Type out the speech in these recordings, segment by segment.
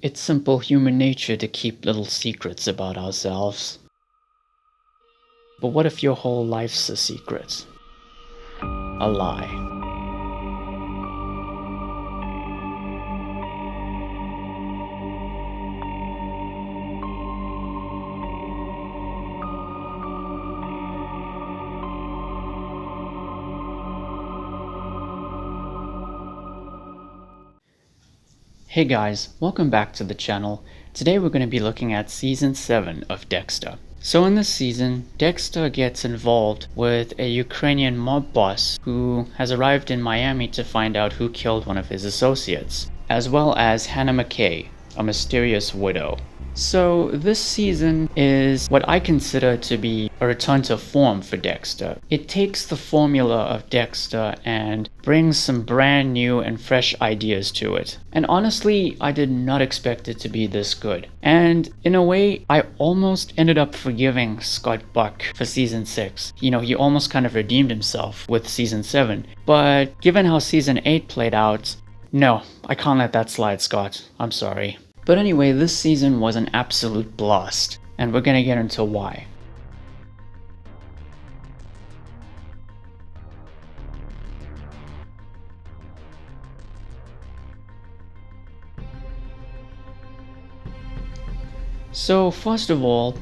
It's simple human nature to keep little secrets about ourselves. But what if your whole life's a secret? A lie. Hey guys, welcome back to the channel. Today we're going to be looking at Season 7 of Dexter. So in this season, Dexter gets involved with a Ukrainian mob boss who has arrived in Miami to find out who killed one of his associates, as well as Hannah McKay, a mysterious widow. So this season is what I consider to be a return to form for Dexter. It takes the formula of Dexter and brings some brand new and fresh ideas to it. And honestly, I did not expect it to be this good. And in a way, I almost ended up forgiving Scott Buck for Season 6. You know, he almost kind of redeemed himself with Season 7. But given how Season 8 played out, no, I can't let that slide, Scott. I'm sorry. But anyway, this season was an absolute blast, and we're gonna get into why. So first of all,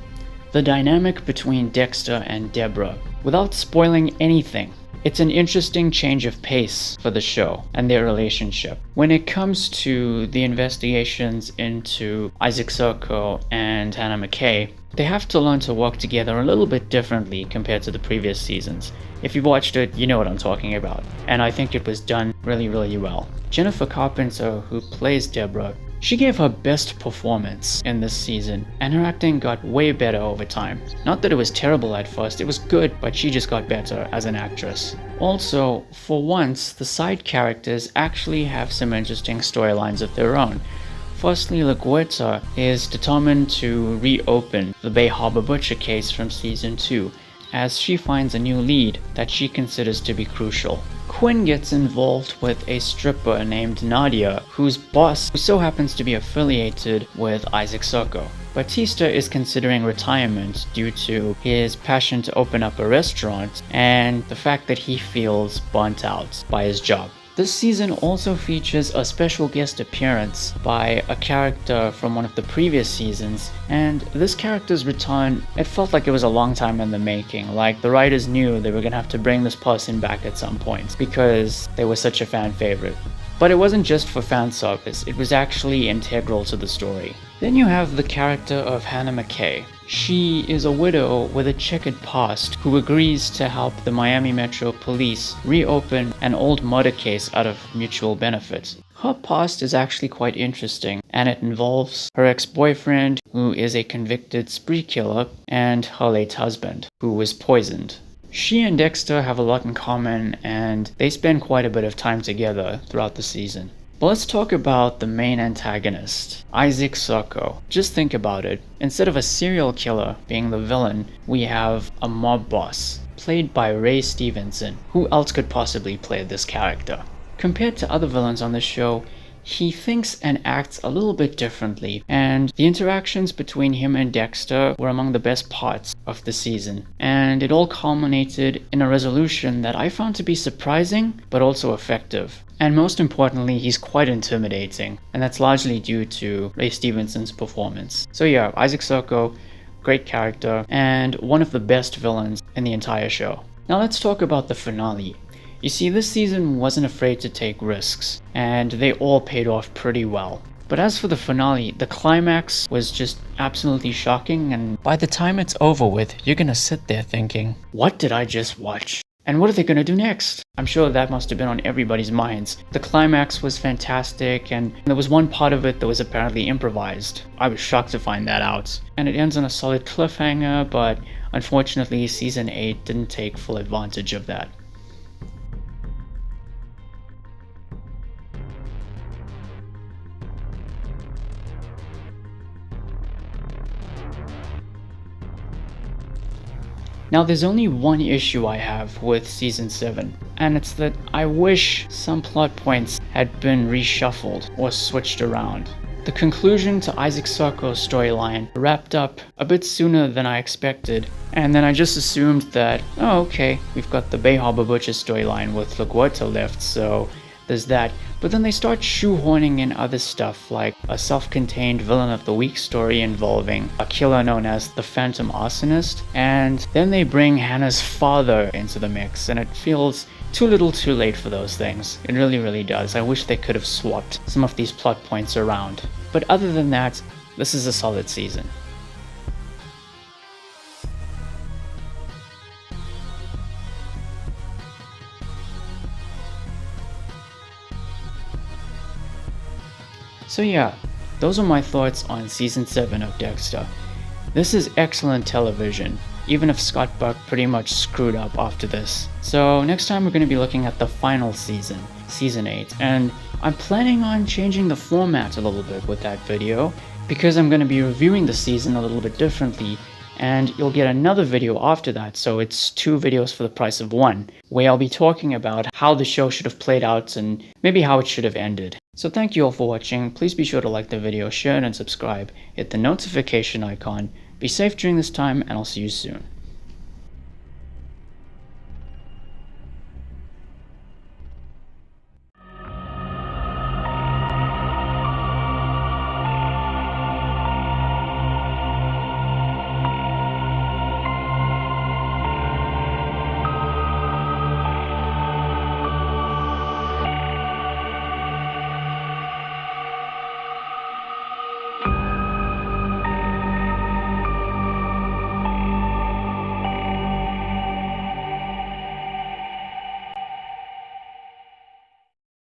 the dynamic between Dexter and Deborah. Without spoiling anything, it's an interesting change of pace for the show and their relationship. When it comes to the investigations into Isaac Sirko and Hannah McKay, they have to learn to work together a little bit differently compared to the previous seasons. If you've watched it, you know what I'm talking about. And I think it was done really well. Jennifer Carpenter, who plays Deborah, she gave her best performance in this season, and her acting got way better over time. Not that it was terrible at first, it was good, but she just got better as an actress. Also, for once, the side characters actually have some interesting storylines of their own. Firstly, LaGuerta is determined to reopen the Bay Harbor Butcher case from Season 2, as she finds a new lead that she considers to be crucial. Quinn gets involved with a stripper named Nadia, whose boss so happens to be affiliated with Isaac Sirko. Batista is considering retirement due to his passion to open up a restaurant and the fact that he feels burnt out by his job. This season also features a special guest appearance by a character from one of the previous seasons, and this character's return, it felt like it was a long time in the making. Like the writers knew they were gonna have to bring this person back at some point because they were such a fan favorite. But it wasn't just for fan service, it was actually integral to the story. Then you have the character of Hannah McKay. She is a widow with a checkered past who agrees to help the Miami Metro Police reopen an old murder case out of mutual benefit. Her past is actually quite interesting, and it involves her ex-boyfriend, who is a convicted spree killer, and her late husband, who was poisoned. She and Dexter have a lot in common, and they spend quite a bit of time together throughout the season. But let's talk about the main antagonist, Isaac Sirko. Just think about it. Instead of a serial killer being the villain, we have a mob boss, played by Ray Stevenson. Who else could possibly play this character? Compared to other villains on the show, he thinks and acts a little bit differently, and the interactions between him and Dexter were among the best parts of the season. And it all culminated in a resolution that I found to be surprising, but also effective. And most importantly, he's quite intimidating, and that's largely due to Ray Stevenson's performance. So yeah, Isaac Sirko, great character, and one of the best villains in the entire show. Now let's talk about the finale. You see, this season wasn't afraid to take risks, and they all paid off pretty well. But as for the finale, the climax was just absolutely shocking, and by the time it's over with, you're gonna sit there thinking, what did I just watch? And what are they gonna do next? I'm sure that must have been on everybody's minds. The climax was fantastic, and there was one part of it that was apparently improvised. I was shocked to find that out. And it ends on a solid cliffhanger, but unfortunately Season 8 didn't take full advantage of that. Now there's only one issue I have with Season 7, and it's that I wish some plot points had been reshuffled or switched around. The conclusion to Isaac Sarko's storyline wrapped up a bit sooner than I expected, and then I just assumed that, oh okay, we've got the Bay Harbor Butcher storyline with LaGuardia left, so there's that. But then they start shoehorning in other stuff, like a self-contained villain of the week story involving a killer known as the Phantom Arsonist, and then they bring Hannah's father into the mix, and it feels too little too late for those things. It really does. I wish they could have swapped some of these plot points around. But other than that, this is a solid season. So yeah, those are my thoughts on Season 7 of Dexter. This is excellent television, even if Scott Buck pretty much screwed up after this. So next time we're going to be looking at the final season, Season 8, and I'm planning on changing the format a little bit with that video, because I'm going to be reviewing the season a little bit differently, and you'll get another video after that, so it's 2 videos for the price of 1, where I'll be talking about how the show should have played out and maybe how it should have ended. So thank you all for watching. Please be sure to like the video, share it, and subscribe. Hit the notification icon. Be safe during this time, and I'll see you soon.